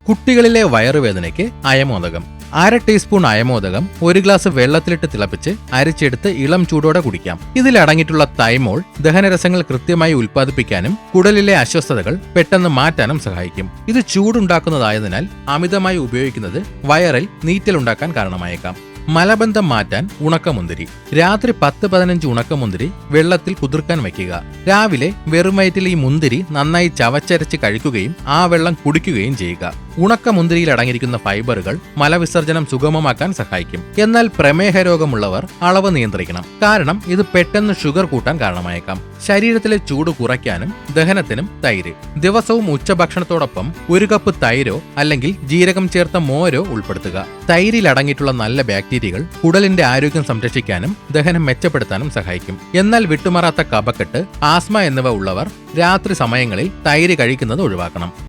കുട്ടികളിലെ വയറുവേദനയ്ക്ക് അയമോദകം. 1/2 teaspoon അയമോദകം 1 glass വെള്ളത്തിലിട്ട് തിളപ്പിച്ച് അരിച്ചെടുത്ത് ഇളം ചൂടോടെ കുടിക്കാം. ഇതിലടങ്ങിയിട്ടുള്ള തൈമോൾ ദഹനരസങ്ങൾ കൃത്യമായി ഉൽപ്പാദിപ്പിക്കാനും കുടലിലെ അസ്വസ്ഥതകൾ പെട്ടെന്ന് മാറ്റാനും സഹായിക്കും. ഇത് ചൂടുണ്ടാക്കുന്നതായതിനാൽ അമിതമായി ഉപയോഗിക്കുന്നത് വയറിൽ നീറ്റലുണ്ടാക്കാൻ കാരണമായേക്കാം. മലബന്ധം മാറ്റാൻ ഉണക്കമുന്തിരി. രാത്രി 10-15 ഉണക്കമുന്തിരി വെള്ളത്തിൽ കുതിർക്കാൻ വയ്ക്കുക. രാവിലെ വെറും വയറ്റിൽ ഈ മുന്തിരി നന്നായി ചവച്ചരച്ച് കഴിക്കുകയും ആ വെള്ളം കുടിക്കുകയും ചെയ്യുക. ഉണക്കമുന്തിരിയിൽ അടങ്ങിയിരിക്കുന്ന ഫൈബറുകൾ മലവിസർജനം സുഗമമാക്കാൻ സഹായിക്കും. എന്നാൽ പ്രമേഹ രോഗമുള്ളവർ അളവ് നിയന്ത്രിക്കണം, കാരണം ഇത് പെട്ടെന്ന് ഷുഗർ കൂട്ടാൻ കാരണമായേക്കാം. ശരീരത്തിലെ ചൂട് കുറയ്ക്കാനും ദഹനത്തിനും തൈര്. ദിവസവും ഉച്ചഭക്ഷണത്തോടൊപ്പം 1 കപ്പ് തൈരോ അല്ലെങ്കിൽ ജീരകം ചേർത്ത മോരോ ഉൾപ്പെടുത്തുക. തൈരിൽ അടങ്ങിയിട്ടുള്ള നല്ല ബാക്ടീരിയകൾ കുടലിന്റെ ആരോഗ്യം സംരക്ഷിക്കാനും ദഹനം മെച്ചപ്പെടുത്താനും സഹായിക്കും. എന്നാൽ വിട്ടുമാറാത്ത കഫക്കെട്ട്, ആസ്മ എന്നിവ ഉള്ളവർ രാത്രി സമയങ്ങളിൽ തൈര് കഴിക്കുന്നത് ഒഴിവാക്കണം.